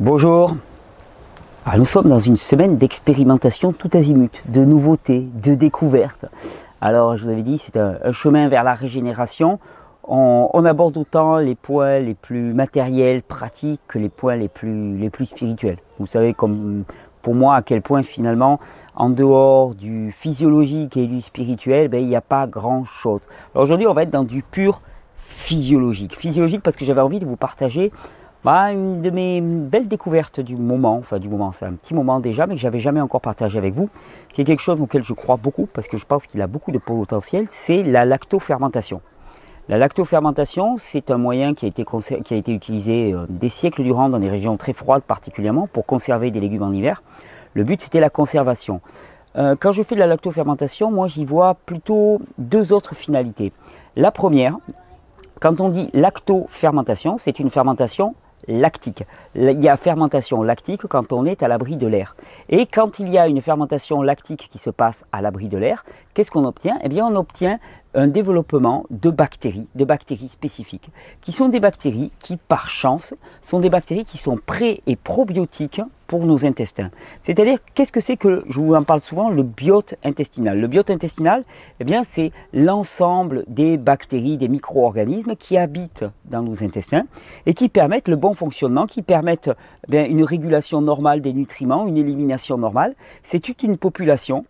Bonjour. Alors, nous sommes dans une semaine d'expérimentation tout azimut, de nouveautés, de découvertes. Alors je vous avais dit, c'est un chemin vers la régénération. On aborde autant les points les plus matériels, pratiques, que les points les plus spirituels. Vous savez, comme pour moi, à quel point finalement, en dehors du physiologique et du spirituel, il n'y a pas grand chose. Alors aujourd'hui, on va être dans du pur physiologique. Physiologique parce que j'avais envie de vous partager une de mes belles découvertes du moment, c'est un petit moment déjà, mais que j'avais jamais encore partagé avec vous, qui est quelque chose auquel je crois beaucoup, parce que je pense qu'il a beaucoup de potentiel, c'est la lactofermentation. La lactofermentation, c'est un moyen qui a été utilisé des siècles durant dans des régions très froides particulièrement, pour conserver des légumes en hiver. Le but, c'était la conservation. Quand je fais de la lactofermentation, moi j'y vois plutôt deux autres finalités. La première, quand on dit lactofermentation, c'est une fermentation lactique. Il y a fermentation lactique quand on est à l'abri de l'air. Et quand il y a une fermentation lactique qui se passe à l'abri de l'air, qu'est-ce qu'on obtient? Eh bien, on obtient un développement de bactéries spécifiques, qui sont des bactéries qui, par chance, sont des bactéries qui sont pré- et probiotiques pour nos intestins. C'est-à-dire, qu'est-ce que c'est que, je vous en parle souvent, le biote intestinal? Le biote intestinal, eh bien, c'est l'ensemble des bactéries, des micro-organismes qui habitent dans nos intestins et qui permettent le bon fonctionnement, qui permettent une régulation normale des nutriments, une élimination normale. C'est toute une population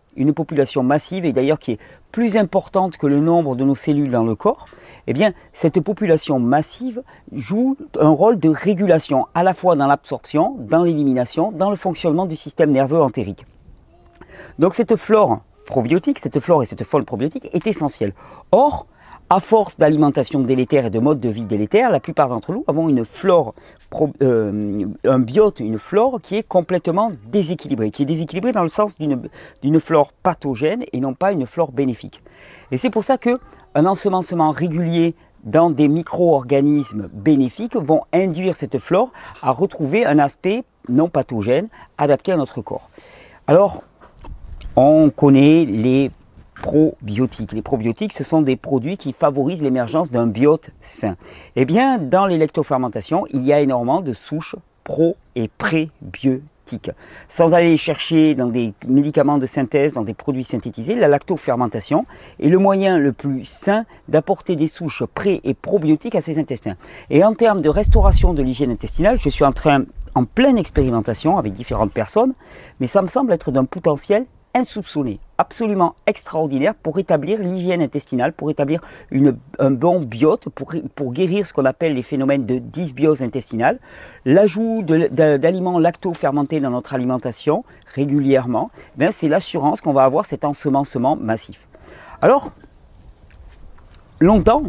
massive et d'ailleurs qui est plus importante que le nombre de nos cellules dans le corps. Eh bien, cette population massive joue un rôle de régulation, à la fois dans l'absorption, dans l'élimination, dans le fonctionnement du système nerveux entérique. Donc cette flore probiotique, cette flore et cette faune probiotique est essentielle. Or, à force d'alimentation délétère et de mode de vie délétère, la plupart d'entre nous avons une flore, un biote, une flore qui est complètement déséquilibrée, dans le sens d'une flore pathogène et non pas une flore bénéfique. Et c'est pour ça qu'un ensemencement régulier dans des micro-organismes bénéfiques vont induire cette flore à retrouver un aspect non pathogène adapté à notre corps. Alors, on connaît les probiotiques. Les probiotiques, ce sont des produits qui favorisent l'émergence d'un biote sain. Eh bien, dans les lactofermentations, il y a énormément de souches pro- et prébiotiques. Sans aller chercher dans des médicaments de synthèse, dans des produits synthétisés, la lactofermentation est le moyen le plus sain d'apporter des souches pré- et probiotiques à ses intestins. Et en termes de restauration de l'hygiène intestinale, je suis en pleine expérimentation avec différentes personnes, mais ça me semble être d'un potentiel insoupçonné, absolument extraordinaire pour rétablir l'hygiène intestinale, pour rétablir un bon biote, pour guérir ce qu'on appelle les phénomènes de dysbiose intestinale. L'ajout d'aliments lacto-fermentés dans notre alimentation régulièrement, c'est l'assurance qu'on va avoir cet ensemencement massif. Alors, longtemps,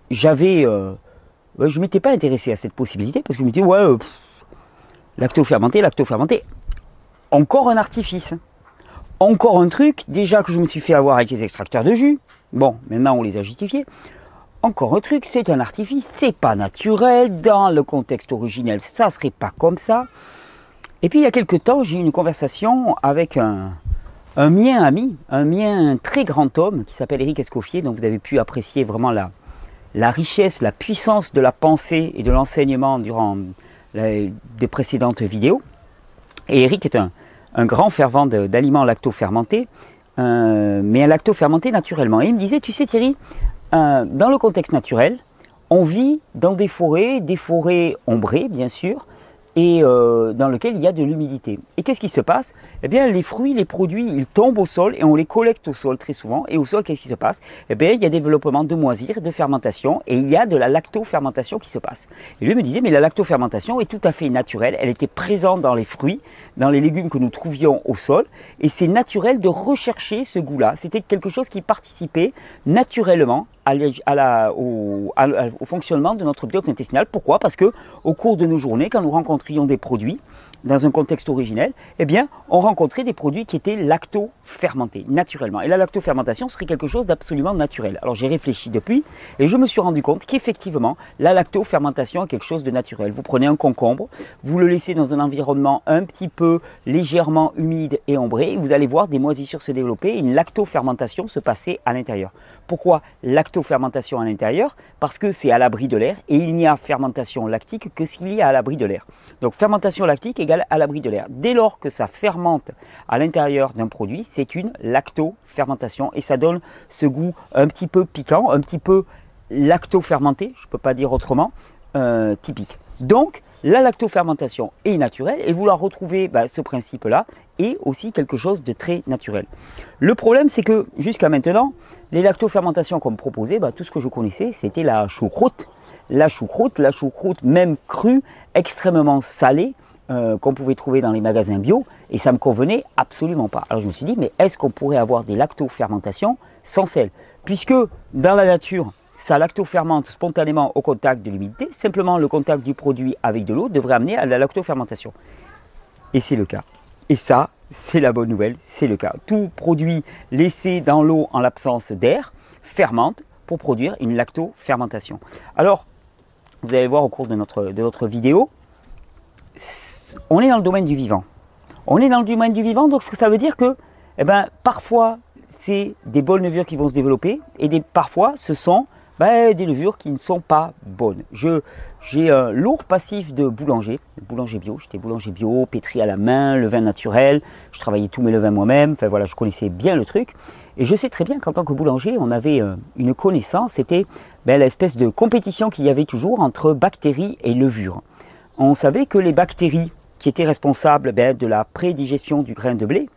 je ne m'étais pas intéressé à cette possibilité parce que je me disais, lacto-fermenté, encore un artifice. Encore un truc, déjà que je me suis fait avoir avec les extracteurs de jus. Bon, maintenant on les a justifiés. Encore un truc, c'est un artifice, c'est pas naturel. Dans le contexte originel, ça serait pas comme ça. Et puis il y a quelques temps, j'ai eu une conversation avec un mien ami, un mien très grand homme qui s'appelle Éric Escoffier, dont vous avez pu apprécier vraiment la richesse, la puissance de la pensée et de l'enseignement durant des précédentes vidéos. Et Éric est un grand fervent d'aliments lacto-fermentés, mais un lacto-fermenté naturellement. Et il me disait, tu sais Thierry, dans le contexte naturel, on vit dans des forêts ombrées bien sûr, et dans lesquelles il y a de l'humidité. Et qu'est-ce qui se passe? Eh bien, les fruits, les produits, ils tombent au sol et on les collecte au sol très souvent. Et au sol, qu'est-ce qui se passe? Eh bien, il y a développement de moisir, de fermentation, et il y a de la lactofermentation qui se passe. Et lui me disait, mais la lactofermentation est tout à fait naturelle. Elle était présente dans les fruits, dans les légumes que nous trouvions au sol, et c'est naturel de rechercher ce goût-là. C'était quelque chose qui participait naturellement au fonctionnement de notre biote intestinal. Pourquoi? Parce que au cours de nos journées, quand nous rencontrions des produits dans un contexte originel, eh bien, on rencontrait des produits qui étaient lacto-fermentés, naturellement. Et la lactofermentation serait quelque chose d'absolument naturel. Alors j'ai réfléchi depuis et je me suis rendu compte qu'effectivement, la lactofermentation est quelque chose de naturel. Vous prenez un concombre, vous le laissez dans un environnement un petit peu légèrement humide et ombré, et vous allez voir des moisissures se développer et une lactofermentation se passer à l'intérieur. Pourquoi lactofermentation? lactofermentation à l'intérieur parce que c'est à l'abri de l'air et il n'y a fermentation lactique que s'il y a à l'abri de l'air. Donc fermentation lactique égale à l'abri de l'air. Dès lors que ça fermente à l'intérieur d'un produit, c'est une lactofermentation et ça donne ce goût un petit peu piquant, un petit peu lactofermenté, je ne peux pas dire autrement, typique. Donc la lactofermentation est naturelle et vouloir retrouver ce principe-là est aussi quelque chose de très naturel. Le problème, c'est que jusqu'à maintenant, les lactofermentations qu'on me proposait, tout ce que je connaissais, c'était la choucroute. La choucroute, même crue, extrêmement salée, qu'on pouvait trouver dans les magasins bio, et ça ne me convenait absolument pas. Alors je me suis dit, mais est-ce qu'on pourrait avoir des lactofermentations sans sel? Puisque dans la nature, ça lactofermente spontanément au contact de l'humidité, simplement le contact du produit avec de l'eau devrait amener à la lactofermentation. Et c'est le cas. Et ça, c'est la bonne nouvelle, c'est le cas. Tout produit laissé dans l'eau en l'absence d'air fermente pour produire une lactofermentation. Alors, vous allez voir au cours de notre vidéo, on est dans le domaine du vivant. On est dans le domaine du vivant, donc ce que ça veut dire que, parfois, c'est des bonnes levures qui vont se développer et parfois, ce sont des levures qui ne sont pas bonnes. J'ai un lourd passif de boulanger bio. J'étais boulanger bio, pétri à la main, levain naturel. Je travaillais tous mes levains moi-même. Enfin voilà, je connaissais bien le truc. Et je sais très bien qu'en tant que boulanger, on avait une connaissance. C'était l'espèce de compétition qu'il y avait toujours entre bactéries et levures. On savait que les bactéries qui étaient responsables de la prédigestion du grain de blé,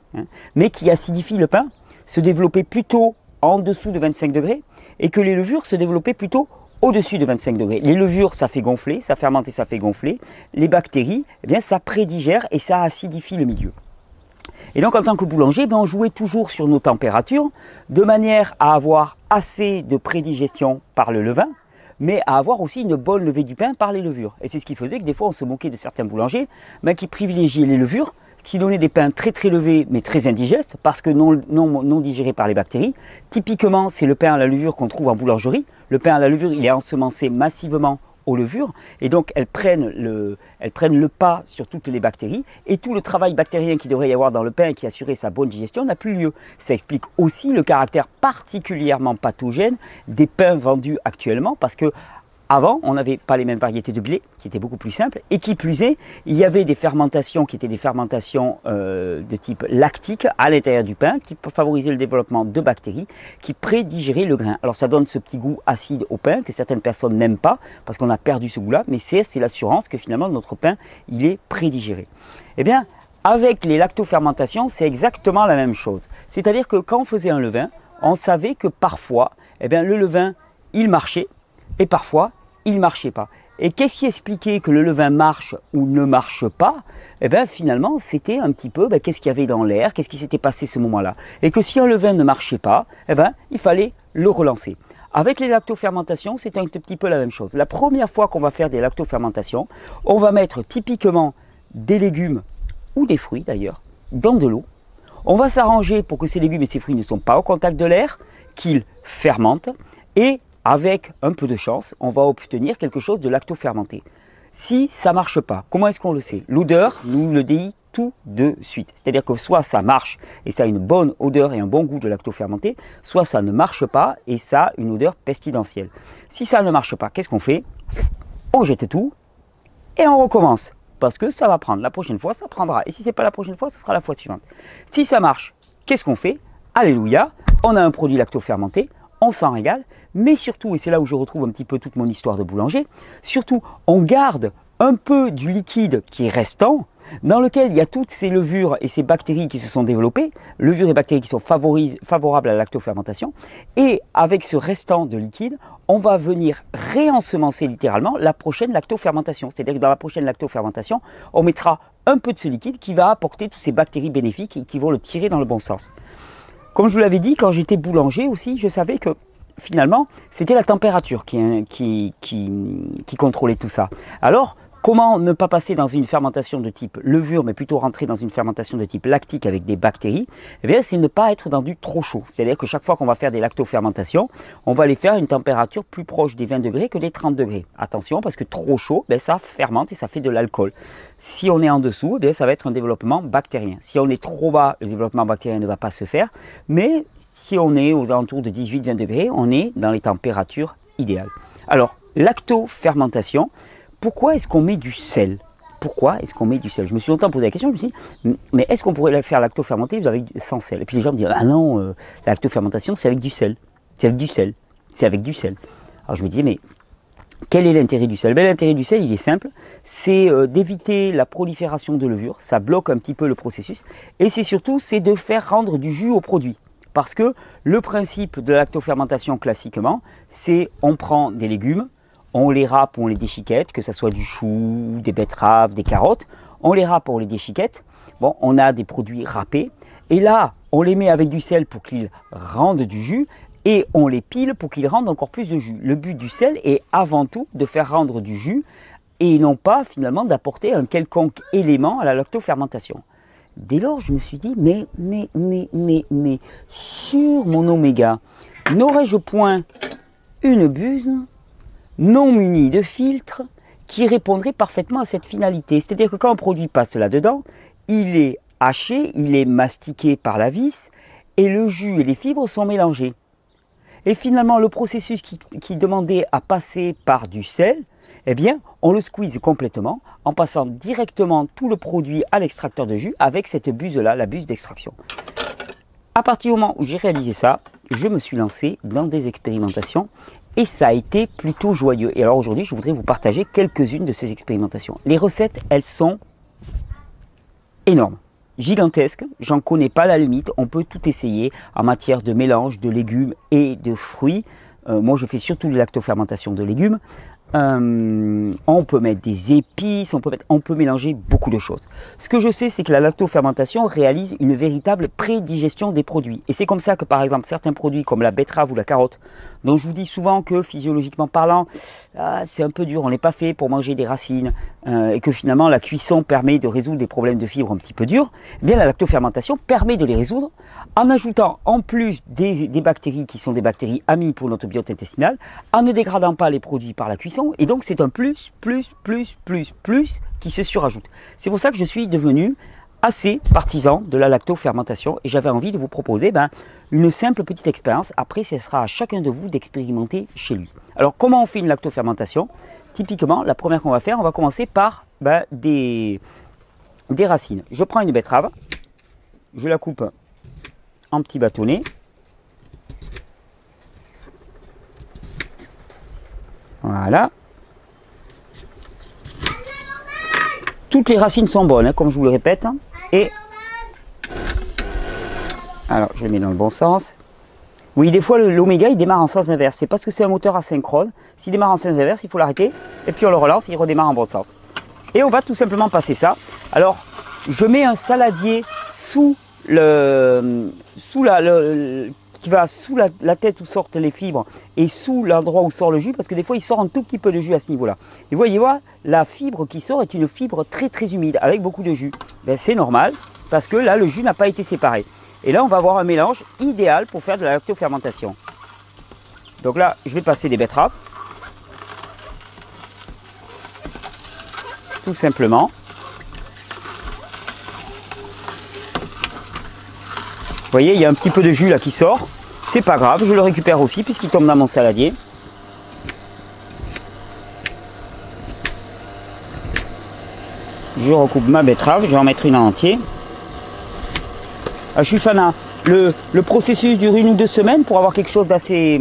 mais qui acidifient le pain, se développaient plutôt en dessous de 25 degrés et que les levures se développaient plutôt au-dessus de 25 degrés. Les levures, ça fait gonfler, ça fermente et ça fait gonfler. Les bactéries, ça prédigère et ça acidifie le milieu. Et donc en tant que boulanger, on jouait toujours sur nos températures de manière à avoir assez de prédigestion par le levain, mais à avoir aussi une bonne levée du pain par les levures. Et c'est ce qui faisait que des fois on se moquait de certains boulangers qui privilégiaient les levures, qui donnaient des pains très très levés mais très indigestes parce que non digérés par les bactéries. Typiquement, c'est le pain à la levure qu'on trouve en boulangerie. Le pain à la levure, il est ensemencé massivement aux levures et donc elles prennent le pas sur toutes les bactéries et tout le travail bactérien qu'il devrait y avoir dans le pain et qui assurait sa bonne digestion n'a plus lieu. Ça explique aussi le caractère particulièrement pathogène des pains vendus actuellement parce que avant, on n'avait pas les mêmes variétés de blé, qui étaient beaucoup plus simples, et qui plus est, il y avait des fermentations qui étaient des fermentations de type lactique à l'intérieur du pain, qui favorisaient le développement de bactéries, qui prédigéraient le grain. Alors ça donne ce petit goût acide au pain, que certaines personnes n'aiment pas, parce qu'on a perdu ce goût-là, mais c'est l'assurance que finalement notre pain, il est prédigéré. Eh bien, avec les lactofermentations, c'est exactement la même chose. C'est-à-dire que quand on faisait un levain, on savait que parfois, le levain, il marchait, et parfois, il ne marchait pas. Et qu'est-ce qui expliquait que le levain marche ou ne marche pas? Finalement, c'était un petit peu qu'est-ce qu'il y avait dans l'air, qu'est-ce qui s'était passé ce moment-là. Et que si un levain ne marchait pas, il fallait le relancer. Avec les lactofermentations, c'est un petit peu la même chose. La première fois qu'on va faire des lactofermentations, on va mettre typiquement des légumes ou des fruits d'ailleurs dans de l'eau. On va s'arranger pour que ces légumes et ces fruits ne sont pas au contact de l'air, qu'ils fermentent et avec un peu de chance, on va obtenir quelque chose de lactofermenté. Si ça ne marche pas, comment est-ce qu'on le sait? L'odeur nous le dit tout de suite. C'est-à-dire que soit ça marche et ça a une bonne odeur et un bon goût de lactofermenté, soit ça ne marche pas et ça a une odeur pestilentielle. Si ça ne marche pas, qu'est-ce qu'on fait? On jette tout et on recommence. Parce que ça va prendre. La prochaine fois, ça prendra. Et si ce n'est pas la prochaine fois, ce sera la fois suivante. Si ça marche, qu'est-ce qu'on fait? Alléluia, on a un produit lactofermenté, on s'en régale, mais surtout, et c'est là où je retrouve un petit peu toute mon histoire de boulanger, surtout, on garde un peu du liquide qui est restant, dans lequel il y a toutes ces levures et ces bactéries qui se sont développées, levures et bactéries qui sont favorables à la lactofermentation, et avec ce restant de liquide, on va venir réensemencer littéralement la prochaine lactofermentation. C'est-à-dire que dans la prochaine lactofermentation, on mettra un peu de ce liquide qui va apporter toutes ces bactéries bénéfiques et qui vont le tirer dans le bon sens. Comme je vous l'avais dit, quand j'étais boulanger aussi, je savais que finalement, c'était la température qui contrôlait tout ça. Alors, Comment ne pas passer dans une fermentation de type levure, mais plutôt rentrer dans une fermentation de type lactique avec des bactéries? Eh bien, c'est ne pas être dans du trop chaud. C'est-à-dire que chaque fois qu'on va faire des lactofermentations, on va les faire à une température plus proche des 20 degrés que des 30 degrés. Attention, parce que trop chaud, ben, ça fermente et ça fait de l'alcool. Si on est en dessous, eh bien, ça va être un développement bactérien. Si on est trop bas, le développement bactérien ne va pas se faire. Mais si on est aux alentours de 18-20 degrés, on est dans les températures idéales. Alors, lactofermentation. Pourquoi est-ce qu'on met du sel? Pourquoi est-ce qu'on met du sel? Je me suis longtemps posé la question, je me suis dit, mais est-ce qu'on pourrait la faire lactofermenter sans sel? Et puis les gens me disent, ah non, la lactofermentation c'est avec du sel. C'est avec du sel. C'est avec du sel. Alors je me dis, mais quel est l'intérêt du sel? L'intérêt du sel, il est simple, c'est d'éviter la prolifération de levure, ça bloque un petit peu le processus, et c'est surtout, c'est de faire rendre du jus au produit. Parce que le principe de la lactofermentation classiquement, c'est on prend des légumes, on les râpe ou on les déchiquette, que ce soit du chou, des betteraves, des carottes. On les râpe ou on les déchiquette. Bon, on a des produits râpés. Et là, on les met avec du sel pour qu'ils rendent du jus. Et on les pile pour qu'ils rendent encore plus de jus. Le but du sel est avant tout de faire rendre du jus et non pas finalement d'apporter un quelconque élément à la lactofermentation. Dès lors, je me suis dit, mais, sur mon Oméga, n'aurais-je point une buse non muni de filtre qui répondrait parfaitement à cette finalité? C'est-à-dire que quand un produit passe là-dedans, il est haché, il est mastiqué par la vis et le jus et les fibres sont mélangés. Et finalement, le processus qui demandait à passer par du sel, eh bien, on le squeeze complètement en passant directement tout le produit à l'extracteur de jus avec cette buse-là, la buse d'extraction. À partir du moment où j'ai réalisé ça, je me suis lancé dans des expérimentations. Et ça a été plutôt joyeux. Et alors aujourd'hui, je voudrais vous partager quelques-unes de ces expérimentations. Les recettes, elles sont énormes, gigantesques. J'en connais pas la limite. On peut tout essayer en matière de mélange de légumes et de fruits. Moi, je fais surtout de lactofermentation de légumes. On peut mettre des épices, on peut mélanger beaucoup de choses. Ce que je sais, c'est que la lactofermentation réalise une véritable prédigestion des produits. Et c'est comme ça que, par exemple, certains produits comme la betterave ou la carotte, dont je vous dis souvent que, physiologiquement parlant, c'est un peu dur, on n'est pas fait pour manger des racines, et que finalement, la cuisson permet de résoudre des problèmes de fibres un petit peu durs, eh bien la lactofermentation permet de les résoudre en ajoutant en plus des bactéries qui sont des bactéries amies pour notre biote intestinale, en ne dégradant pas les produits par la cuisson. Et donc c'est un plus qui se surajoute. C'est pour ça que je suis devenu assez partisan de la lactofermentation et j'avais envie de vous proposer une simple petite expérience. Après, ce sera à chacun de vous d'expérimenter chez lui. Alors, comment on fait une lactofermentation? Typiquement, la première qu'on va faire, on va commencer par des racines. Je prends une betterave, je la coupe en petits bâtonnets. Voilà. Toutes les racines sont bonnes, hein, comme je vous le répète. Et alors, je le mets dans le bon sens. Oui, des fois, l'Oméga, il démarre en sens inverse. C'est parce que c'est un moteur asynchrone. S'il démarre en sens inverse, il faut l'arrêter. Et puis, on le relance, il redémarre en bon sens. Et on va tout simplement passer ça. Alors, je mets un saladier qui va sous la tête où sortent les fibres et sous l'endroit où sort le jus, parce que des fois il sort un tout petit peu de jus à ce niveau-là. Et voyez, la fibre qui sort est une fibre très humide avec beaucoup de jus. C'est normal parce que là le jus n'a pas été séparé. Et là on va avoir un mélange idéal pour faire de la lactofermentation. Donc là je vais passer des betteraves. Tout simplement. Vous voyez, il y a un petit peu de jus là qui sort. C'est pas grave, je le récupère aussi puisqu'il tombe dans mon saladier. Je recoupe ma betterave, je vais en mettre une en entier. Je suis fanat. Le processus dure 1 ou 2 semaines pour avoir quelque chose d'assez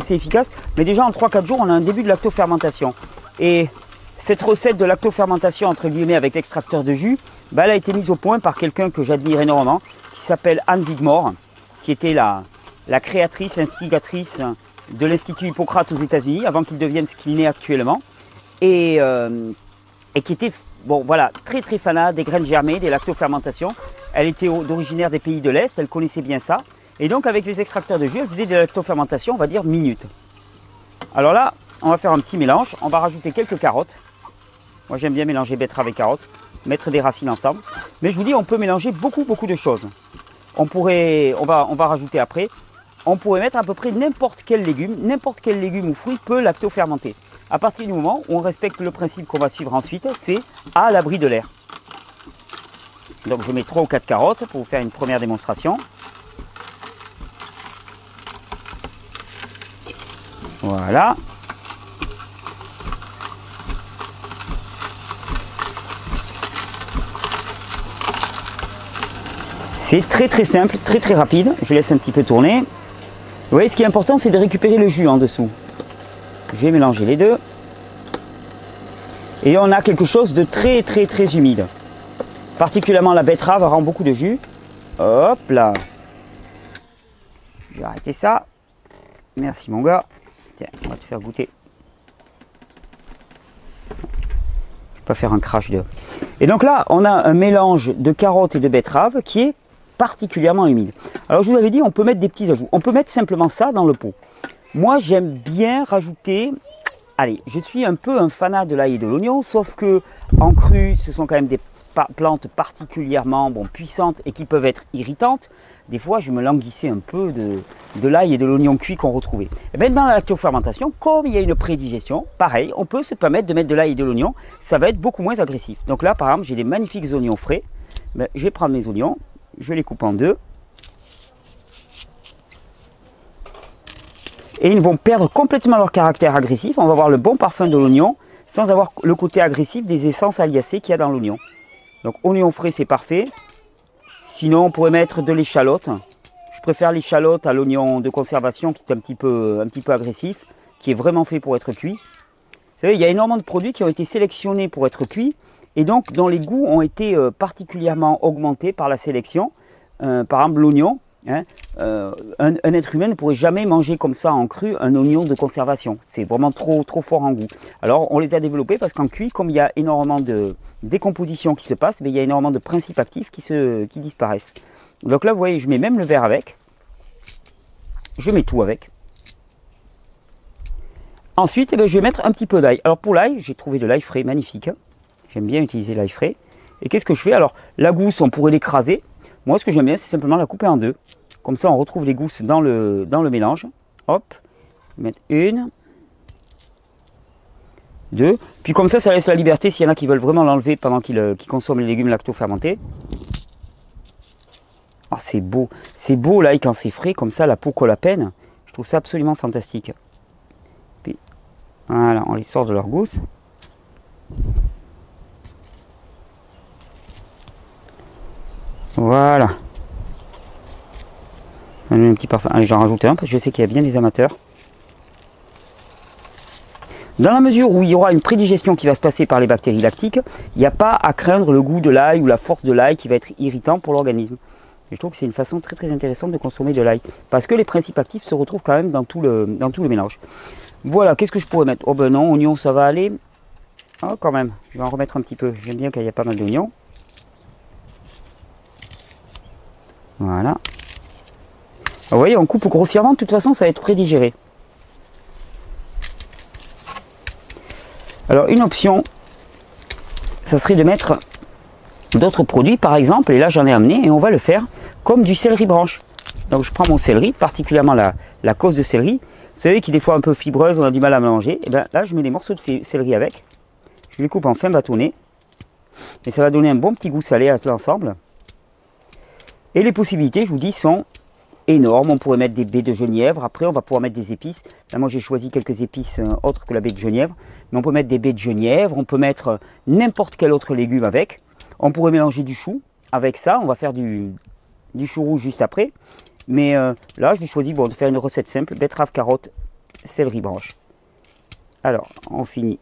efficace. Mais déjà en 3-4 jours, on a un début de lactofermentation. Et cette recette de lactofermentation, entre guillemets, avec l'extracteur de jus, elle a été mise au point par quelqu'un que j'admire énormément, qui s'appelle Anne Wigmore, qui était la créatrice, l'instigatrice de l'Institut Hippocrate aux États-Unis, avant qu'il devienne ce qu'il est actuellement, et qui était très fanat des graines germées, des lactofermentations. Elle était originaire des pays de l'Est, elle connaissait bien ça, et donc avec les extracteurs de jus, elle faisait de la lactofermentation, on va dire minutes. Alors là, on va faire un petit mélange, on va rajouter quelques carottes. Moi j'aime bien mélanger betterave et carotte, mettre des racines ensemble. Mais je vous dis, on peut mélanger beaucoup de choses. On va rajouter après, on pourrait mettre à peu près n'importe quel légume ou fruit peut lacto-fermenter. À partir du moment où on respecte le principe qu'on va suivre ensuite, c'est à l'abri de l'air. Donc je mets 3 ou 4 carottes pour vous faire une première démonstration. Voilà. C'est très simple, très rapide. Je laisse un petit peu tourner. Vous voyez, ce qui est important, c'est de récupérer le jus en dessous. Je vais mélanger les deux. Et on a quelque chose de très humide. Particulièrement la betterave rend beaucoup de jus. Hop là. Je vais arrêter ça. Merci mon gars. Tiens, on va te faire goûter. Je ne vais pas faire un crash de... Et donc là, on a un mélange de carottes et de betterave qui est particulièrement humide. Alors je vous avais dit, on peut mettre des petits ajouts. On peut mettre simplement ça dans le pot. Moi, j'aime bien rajouter... Allez, je suis un peu un fanat de l'ail et de l'oignon, sauf que en cru, ce sont quand même des plantes particulièrement puissantes et qui peuvent être irritantes. Des fois, je me languissais un peu de l'ail et de l'oignon cuit qu'on retrouvait. Et bien, dans la lactofermentation, comme il y a une prédigestion, pareil, on peut se permettre de mettre de l'ail et de l'oignon. Ça va être beaucoup moins agressif. Donc là, par exemple, j'ai des magnifiques oignons frais. Ben, je vais prendre mes oignons, je les coupe en deux. Et ils vont perdre complètement leur caractère agressif. On va avoir le bon parfum de l'oignon sans avoir le côté agressif des essences aliacées qu'il y a dans l'oignon. Donc oignon frais, c'est parfait. Sinon, on pourrait mettre de l'échalote. Je préfère l'échalote à l'oignon de conservation qui est un petit peu agressif, qui est vraiment fait pour être cuit. Vous savez, il y a énormément de produits qui ont été sélectionnés pour être cuits et donc dont les goûts ont été particulièrement augmentés par la sélection. Par exemple, l'oignon. Hein, un être humain ne pourrait jamais manger comme ça en cru un oignon de conservation. C'est vraiment trop fort en goût. Alors on les a développés parce qu'en cuit, comme il y a énormément de décomposition qui se passe, mais il y a énormément de principes actifs qui disparaissent. Donc là vous voyez, je mets même le verre avec. Je mets tout avec. Ensuite je vais mettre un petit peu d'ail. Alors pour l'ail, j'ai trouvé de l'ail frais magnifique. J'aime bien utiliser l'ail frais. Et qu'est-ce que je fais? Alors la gousse, on pourrait l'écraser. Moi, ce que j'aime bien, c'est simplement la couper en deux. Comme ça, on retrouve les gousses dans le mélange. Hop, mettre une, deux. Puis comme ça laisse la liberté s'il y en a qui veulent vraiment l'enlever pendant qu'ils consomment les légumes lacto-fermentés. Ah, c'est beau l'ail quand c'est frais, comme ça, la peau colle à peine. Je trouve ça absolument fantastique. Puis, voilà, on les sort de leur gousse. Voilà. Un petit parfum. Allez, j'en rajoute un parce que je sais qu'il y a bien des amateurs. Dans la mesure où il y aura une prédigestion qui va se passer par les bactéries lactiques, il n'y a pas à craindre le goût de l'ail ou la force de l'ail qui va être irritant pour l'organisme. Je trouve que c'est une façon très intéressante de consommer de l'ail. Parce que les principes actifs se retrouvent quand même dans tout le mélange. Voilà, qu'est-ce que je pourrais mettre? Oh ben non, oignon ça va aller. Oh quand même, je vais en remettre un petit peu. J'aime bien qu'il y ait pas mal d'oignons. Voilà. Vous voyez, on coupe grossièrement, de toute façon, ça va être prédigéré. Alors, une option, ça serait de mettre d'autres produits, par exemple, et là j'en ai amené, et on va le faire comme du céleri branche. Donc, je prends mon céleri, particulièrement la cause de céleri. Vous savez qu'il est des fois un peu fibreuse, on a du mal à mélanger. Et bien là, je mets des morceaux de céleri avec. Je les coupe en fin bâtonnet. Et ça va donner un bon petit goût salé à tout l'ensemble. Et les possibilités, je vous dis, sont énormes. On pourrait mettre des baies de genièvre. Après, on va pouvoir mettre des épices. Là, moi, j'ai choisi quelques épices autres que la baie de genièvre. Mais on peut mettre des baies de genièvre. On peut mettre n'importe quel autre légume avec. On pourrait mélanger du chou avec ça. On va faire du chou rouge juste après. Mais là, je choisis de faire une recette simple. Betterave, carotte, céleri branche. Alors, on finit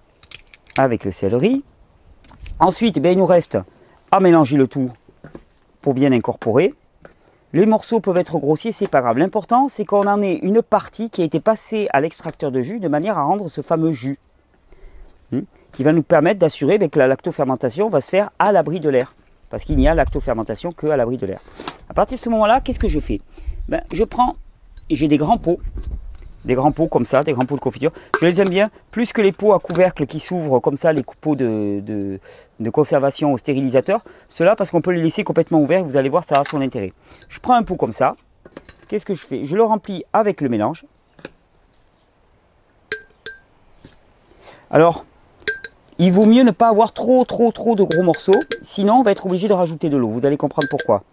avec le céleri. Ensuite, il nous reste à mélanger le tout pour bien incorporer. Les morceaux peuvent être grossiers, c'est pas grave. L'important, c'est qu'on en ait une partie qui a été passée à l'extracteur de jus de manière à rendre ce fameux jus. Qui va nous permettre d'assurer que la lactofermentation va se faire à l'abri de l'air. Parce qu'il n'y a lactofermentation que à l'abri de l'air. À partir de ce moment-là, qu'est-ce que je fais? Je prends, j'ai des grands pots. des grands pots comme ça, des grands pots de confiture. Je les aime bien, plus que les pots à couvercle qui s'ouvrent comme ça, les pots de conservation au stérilisateur. Ceux-là, parce qu'on peut les laisser complètement ouverts, vous allez voir, ça a son intérêt. Je prends un pot comme ça. Qu'est-ce que je fais? Je le remplis avec le mélange. Alors, il vaut mieux ne pas avoir trop de gros morceaux, sinon on va être obligé de rajouter de l'eau. Vous allez comprendre pourquoi.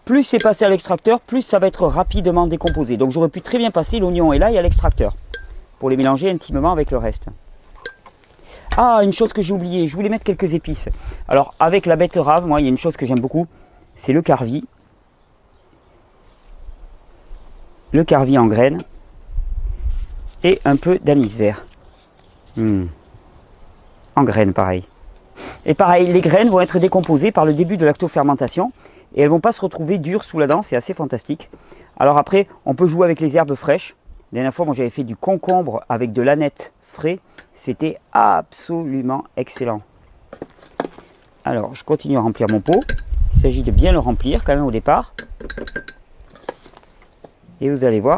Plus c'est passé à l'extracteur, plus ça va être rapidement décomposé. Donc j'aurais pu très bien passer l'oignon et l'ail à l'extracteur pour les mélanger intimement avec le reste. Ah, une chose que j'ai oublié, je voulais mettre quelques épices. Alors avec la betterave, moi il y a une chose que j'aime beaucoup, c'est le carvi. Le carvi en graines et un peu d'anis vert. En graines pareil. Et pareil, les graines vont être décomposées par le début de lactofermentation et elles ne vont pas se retrouver dures sous la dent, c'est assez fantastique. Alors après, on peut jouer avec les herbes fraîches. La dernière fois, moi j'avais fait du concombre avec de l'aneth frais, c'était absolument excellent. Alors, je continue à remplir mon pot. Il s'agit de bien le remplir quand même au départ. Et vous allez voir.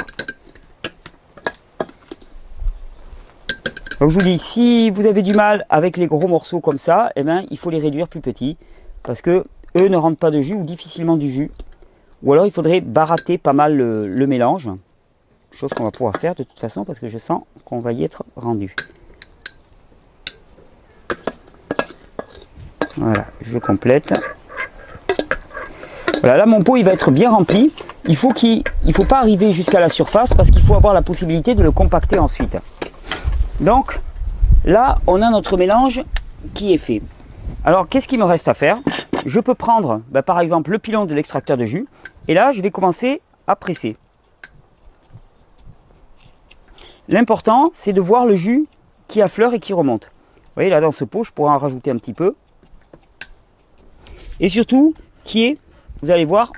Donc je vous dis, si vous avez du mal avec les gros morceaux comme ça, eh bien, il faut les réduire plus petits. Parce que eux ne rentrent pas de jus ou difficilement du jus. Ou alors il faudrait baratter pas mal le mélange. Chose qu'on va pouvoir faire de toute façon parce que je sens qu'on va y être rendu. Voilà, je complète. Voilà, là mon pot il va être bien rempli. Il faut pas arriver jusqu'à la surface parce qu'il faut avoir la possibilité de le compacter ensuite. Donc là on a notre mélange qui est fait. Alors qu'est-ce qu'il me reste à faire? Je peux prendre par exemple le pilon de l'extracteur de jus et là je vais commencer à presser. L'important c'est de voir le jus qui affleure et qui remonte. Vous voyez là dans ce pot je pourrais en rajouter un petit peu. Et surtout qui est, vous allez voir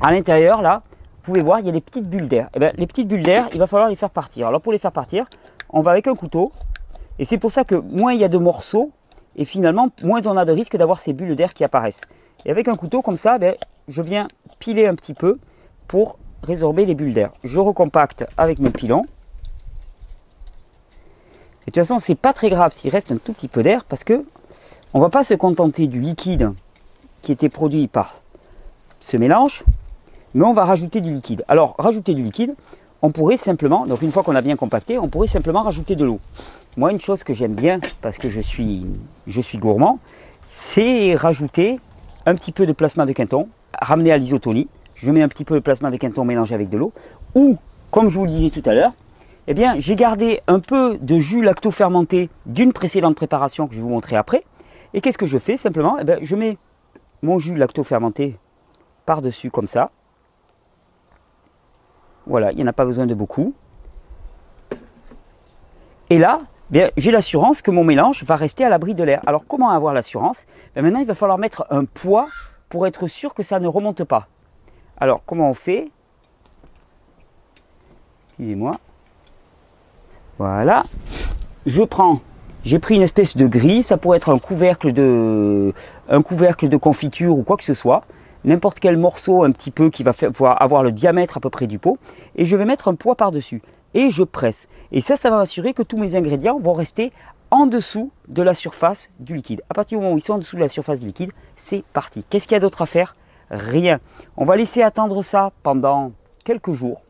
à l'intérieur là, vous pouvez voir il y a des petites bulles d'air. Et bien les petites bulles d'air il va falloir les faire partir. Alors pour les faire partir on va avec un couteau et c'est pour ça que moins il y a de morceaux et finalement moins on a de risque d'avoir ces bulles d'air qui apparaissent. Et avec un couteau comme ça, je viens piler un petit peu pour résorber les bulles d'air. Je recompacte avec mon pilon. Et de toute façon c'est pas très grave s'il reste un tout petit peu d'air parce que on ne va pas se contenter du liquide qui était produit par ce mélange, mais on va rajouter du liquide. Alors rajouter du liquide, on pourrait simplement, donc une fois qu'on a bien compacté, on pourrait simplement rajouter de l'eau. Moi, une chose que j'aime bien, parce que je suis gourmand, c'est rajouter un petit peu de plasma de Quinton, ramener à l'isotonie. Je mets un petit peu de plasma de Quinton mélangé avec de l'eau. Ou, comme je vous le disais tout à l'heure, eh bien, j'ai gardé un peu de jus lacto-fermenté d'une précédente préparation que je vais vous montrer après. Et qu'est-ce que je fais simplement? Eh bien, je mets mon jus lacto-fermenté par-dessus comme ça. Voilà, il n'y en a pas besoin de beaucoup. Et là, j'ai l'assurance que mon mélange va rester à l'abri de l'air. Alors, comment avoir l'assurance? Maintenant, il va falloir mettre un poids pour être sûr que ça ne remonte pas. Alors, comment on fait? Excusez-moi. Voilà. J'ai pris une espèce de grille. Ça pourrait être un couvercle de confiture ou quoi que ce soit. N'importe quel morceau un petit peu qui va avoir le diamètre à peu près du pot. Et je vais mettre un poids par-dessus. Et je presse. Et ça va m'assurer que tous mes ingrédients vont rester en dessous de la surface du liquide. À partir du moment où ils sont en dessous de la surface du liquide, c'est parti. Qu'est-ce qu'il y a d'autre à faire? Rien. On va laisser attendre ça pendant quelques jours,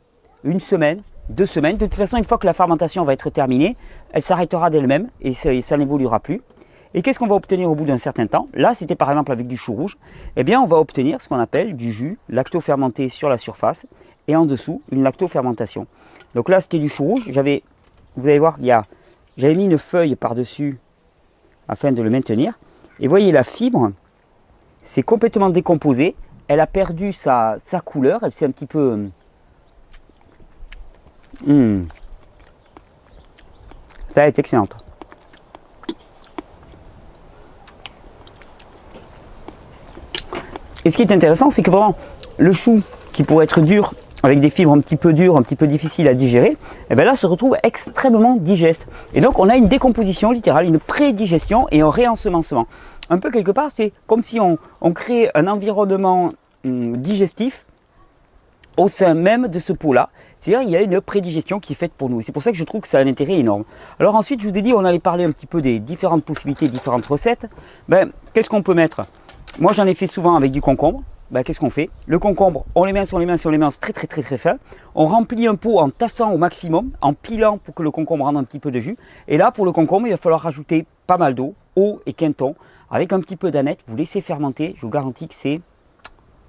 une semaine, 2 semaines. De toute façon, une fois que la fermentation va être terminée, elle s'arrêtera d'elle-même et ça n'évoluera plus. Et qu'est-ce qu'on va obtenir au bout d'un certain temps? Là, c'était par exemple avec du chou rouge. Eh bien, on va obtenir ce qu'on appelle du jus lacto-fermenté sur la surface et en dessous, une lacto-fermentation. Donc là, c'était du chou rouge. Vous allez voir, j'avais mis une feuille par-dessus afin de le maintenir. Et voyez, la fibre, c'est complètement décomposé. Elle a perdu sa couleur. Elle s'est un petit peu... Ça est excellente. Et ce qui est intéressant, c'est que vraiment, le chou qui pourrait être dur, avec des fibres un petit peu dures, un petit peu difficiles à digérer, et bien là, se retrouve extrêmement digeste. Et donc, on a une décomposition littérale, une prédigestion et un réensemencement. Un peu quelque part, c'est comme si on crée un environnement digestif au sein même de ce pot-là. C'est-à-dire il y a une prédigestion qui est faite pour nous. C'est pour ça que je trouve que ça a un intérêt énorme. Alors ensuite, je vous ai dit, on allait parler un petit peu des différentes possibilités, différentes recettes. Ben, qu'est-ce qu'on peut mettre? Moi, j'en ai fait souvent avec du concombre. Ben, qu'est-ce qu'on fait? Le concombre, on les mince, très fin. On remplit un pot en tassant au maximum, en pilant pour que le concombre rende un petit peu de jus. Et là, pour le concombre, il va falloir rajouter pas mal d'eau, eau et quinton, avec un petit peu d'aneth. Vous laissez fermenter, je vous garantis que c'est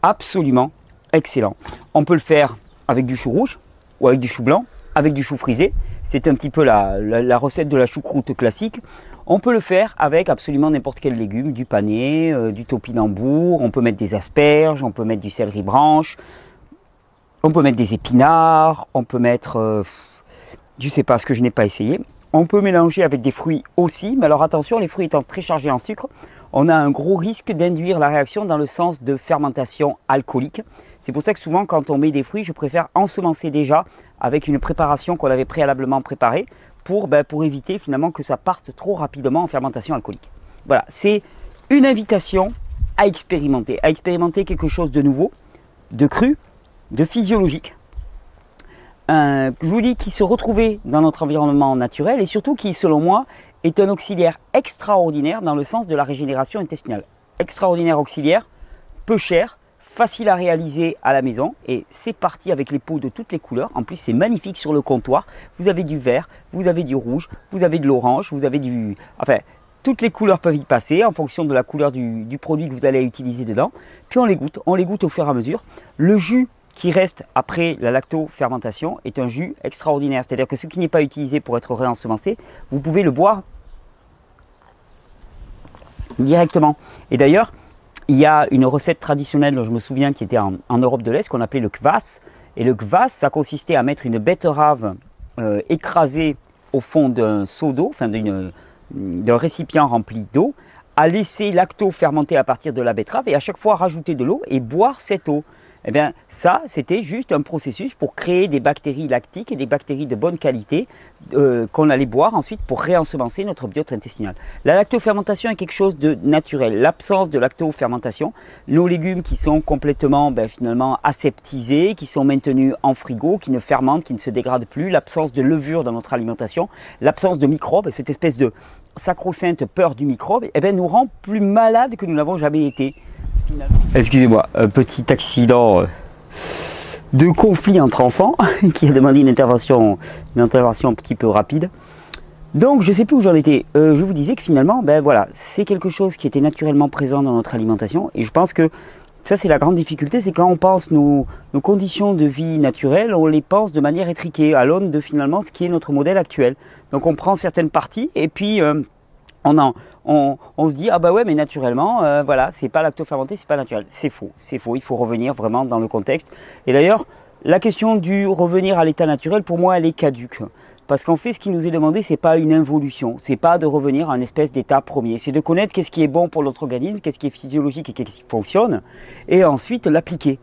absolument excellent. On peut le faire avec du chou rouge ou avec du chou blanc, avec du chou frisé. C'est un petit peu la recette de la choucroute classique. On peut le faire avec absolument n'importe quel légume, du panais, du topinambour, on peut mettre des asperges, on peut mettre du céleri branche, on peut mettre des épinards, on peut mettre, je ne sais pas ce que je n'ai pas essayé. On peut mélanger avec des fruits aussi, mais alors attention, les fruits étant très chargés en sucre, on a un gros risque d'induire la réaction dans le sens de fermentation alcoolique. C'est pour ça que souvent quand on met des fruits, je préfère ensemencer déjà avec une préparation qu'on avait préalablement préparée pour éviter finalement que ça parte trop rapidement en fermentation alcoolique. Voilà, c'est une invitation à expérimenter quelque chose de nouveau, de cru, de physiologique. Je vous dis qui se retrouvait dans notre environnement naturel et surtout qui, selon moi, est un auxiliaire extraordinaire dans le sens de la régénération intestinale. Extraordinaire auxiliaire, peu cher, facile à réaliser à la maison et c'est parti avec les pots de toutes les couleurs. En plus, c'est magnifique sur le comptoir. Vous avez du vert, vous avez du rouge, vous avez de l'orange, vous avez du... Enfin, toutes les couleurs peuvent y passer en fonction de la couleur du produit que vous allez utiliser dedans. Puis on les goûte au fur et à mesure. Le jus qui reste après la lacto-fermentation est un jus extraordinaire. C'est-à-dire que ce qui n'est pas utilisé pour être réensemencé, vous pouvez le boire directement. Et d'ailleurs, il y a une recette traditionnelle dont je me souviens qui était en Europe de l'Est qu'on appelait le kvass. Et le kvass, ça consistait à mettre une betterave écrasée au fond d'un seau d'eau, enfin d'un récipient rempli d'eau, à laisser lacto fermenter à partir de la betterave et à chaque fois rajouter de l'eau et boire cette eau. Eh bien, ça, c'était juste un processus pour créer des bactéries lactiques et des bactéries de bonne qualité qu'on allait boire ensuite pour réensemencer notre biote intestinale. La lactofermentation est quelque chose de naturel. L'absence de lactofermentation, nos légumes qui sont complètement finalement aseptisés, qui sont maintenus en frigo, qui ne fermentent, qui ne se dégradent plus, l'absence de levure dans notre alimentation, l'absence de microbes, cette espèce de sacro-sainte peur du microbe, nous rend plus malades que nous n'avons jamais été. Excusez-moi, un petit accident de conflit entre enfants qui a demandé une intervention un petit peu rapide. Donc je ne sais plus où j'en étais. Je vous disais que finalement, voilà, c'est quelque chose qui était naturellement présent dans notre alimentation et je pense que ça c'est la grande difficulté, c'est quand on pense nos conditions de vie naturelles, on les pense de manière étriquée à l'aune de finalement ce qui est notre modèle actuel. Donc on prend certaines parties et puis on se dit, ah bah ouais, mais naturellement, voilà, c'est pas lactofermenté, c'est pas naturel. C'est faux, il faut revenir vraiment dans le contexte. Et d'ailleurs, la question du revenir à l'état naturel, pour moi, elle est caduque. Parce qu'en fait, ce qui nous est demandé, c'est pas une involution, c'est pas de revenir à une espèce d'état premier, c'est de connaître qu'est-ce qui est bon pour notre organisme, qu'est-ce qui est physiologique et qu'est-ce qui fonctionne, et ensuite l'appliquer.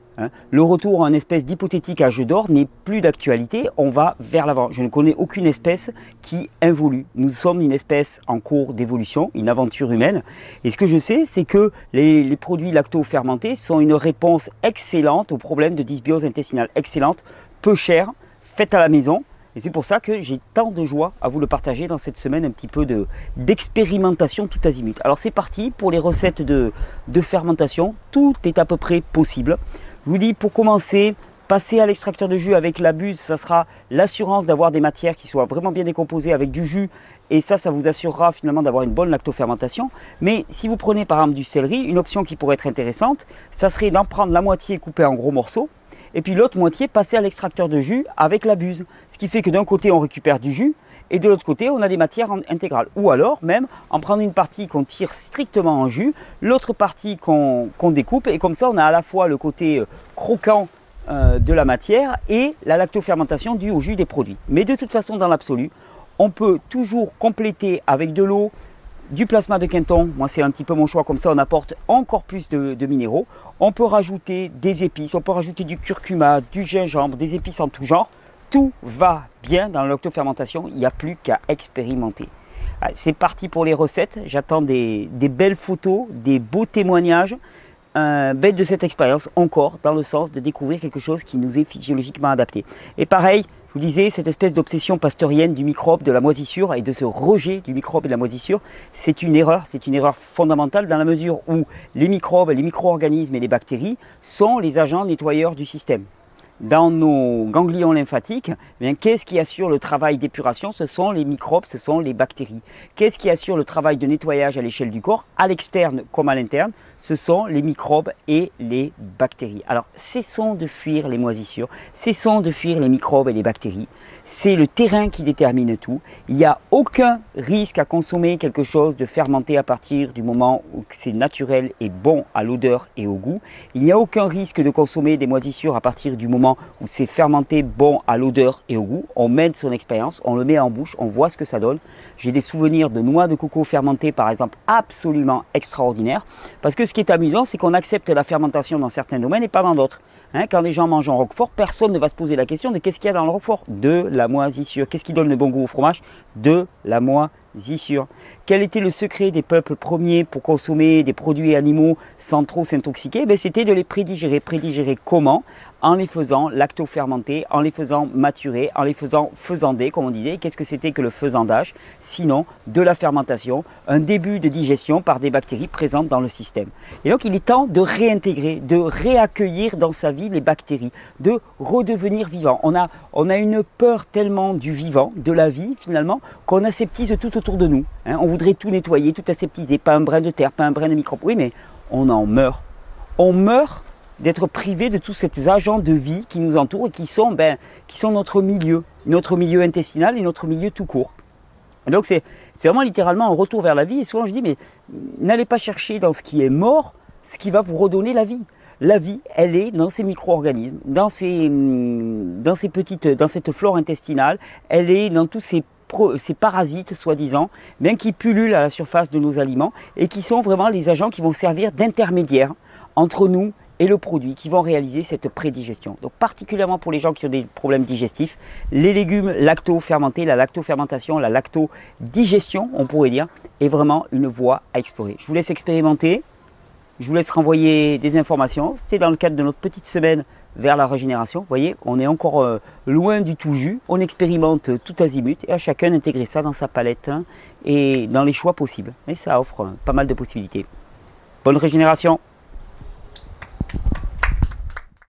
Le retour à une espèce d'hypothétique âge d'or n'est plus d'actualité, on va vers l'avant. Je ne connais aucune espèce qui involue. Nous sommes une espèce en cours d'évolution, une aventure humaine. Et ce que je sais, c'est que les produits lacto-fermentés sont une réponse excellente au problème de dysbiose intestinale. Excellente, peu chère, faite à la maison. Et c'est pour ça que j'ai tant de joie à vous le partager dans cette semaine un petit peu d'expérimentation tout azimut. Alors c'est parti pour les recettes de fermentation, tout est à peu près possible. Je vous dis pour commencer, passer à l'extracteur de jus avec la buse, ça sera l'assurance d'avoir des matières qui soient vraiment bien décomposées avec du jus. Et ça vous assurera finalement d'avoir une bonne lactofermentation. Mais si vous prenez par exemple du céleri, une option qui pourrait être intéressante, ça serait d'en prendre la moitié coupée en gros morceaux. Et puis l'autre moitié passer à l'extracteur de jus avec la buse. Ce qui fait que d'un côté on récupère du jus et de l'autre côté on a des matières intégrales. Ou alors même en prendre une partie qu'on tire strictement en jus, l'autre partie qu'on découpe et comme ça on a à la fois le côté croquant de la matière et la lactofermentation due au jus des produits. Mais de toute façon dans l'absolu, on peut toujours compléter avec de l'eau, du plasma de Quinton, moi c'est un petit peu mon choix, comme ça on apporte encore plus de minéraux. On peut rajouter des épices, on peut rajouter du curcuma, du gingembre, des épices en tout genre. Tout va bien dans la lactofermentation, il n'y a plus qu'à expérimenter. C'est parti pour les recettes, j'attends des belles photos, des beaux témoignages. bête de cette expérience encore dans le sens de découvrir quelque chose qui nous est physiologiquement adapté. Et pareil, je vous disais, cette espèce d'obsession pasteurienne du microbe, de la moisissure et de ce rejet du microbe et de la moisissure, c'est une erreur fondamentale dans la mesure où les microbes, les micro-organismes et les bactéries sont les agents nettoyeurs du système. Dans nos ganglions lymphatiques, qu'est-ce qui assure le travail d'épuration? Ce sont les microbes, ce sont les bactéries. Qu'est-ce qui assure le travail de nettoyage à l'échelle du corps, à l'externe comme à l'interne? Ce sont les microbes et les bactéries. Alors, cessons de fuir les moisissures, cessons de fuir les microbes et les bactéries. C'est le terrain qui détermine tout. Il n'y a aucun risque à consommer quelque chose de fermenté à partir du moment où c'est naturel et bon à l'odeur et au goût. Il n'y a aucun risque de consommer des moisissures à partir du moment où c'est fermenté, bon à l'odeur et au goût. On mène son expérience, on le met en bouche, on voit ce que ça donne. J'ai des souvenirs de noix de coco fermentées par exemple absolument extraordinaires. Parce que ce qui est amusant, c'est qu'on accepte la fermentation dans certains domaines et pas dans d'autres. Quand les gens mangent un roquefort, personne ne va se poser la question de qu'est-ce qu'il y a dans le roquefort? De la moisissure. Qu'est-ce qui donne le bon goût au fromage? De la moisissure. Quel était le secret des peuples premiers pour consommer des produits animaux sans trop s'intoxiquer? C'était de les prédigérer. Prédigérer comment? En les faisant lacto-fermenter, en les faisant maturer, en les faisant faisander, comme on disait. Qu'est-ce que c'était que le faisandage? Sinon, de la fermentation, un début de digestion par des bactéries présentes dans le système. Et donc, il est temps de réintégrer, de réaccueillir dans sa vie les bactéries, de redevenir vivant. On a une peur tellement du vivant, de la vie finalement, qu'on aseptise tout autour de nous. On voudrait tout nettoyer, tout aseptiser, pas un brin de terre, pas un brin de microbe. Oui, mais on en meurt. On meurt d'être privé de tous ces agents de vie qui nous entourent et qui sont notre milieu intestinal et notre milieu tout court. Et donc c'est vraiment littéralement un retour vers la vie. Et souvent je dis, mais n'allez pas chercher dans ce qui est mort, ce qui va vous redonner la vie. La vie, elle est dans ces micro-organismes, dans cette flore intestinale, elle est dans tous ces parasites, soi-disant, qui pullulent à la surface de nos aliments et qui sont vraiment les agents qui vont servir d'intermédiaires entre nous et le produit, qui vont réaliser cette prédigestion. Donc particulièrement pour les gens qui ont des problèmes digestifs, les légumes lacto-fermentés, la lacto-fermentation, la lacto-digestion, on pourrait dire, est vraiment une voie à explorer. Je vous laisse expérimenter, je vous laisse renvoyer des informations. C'était dans le cadre de notre petite semaine vers la régénération. Vous voyez, on est encore loin du tout jus, on expérimente tout azimut et à chacun d'intégrer ça dans sa palette et dans les choix possibles. Et ça offre pas mal de possibilités. Bonne régénération!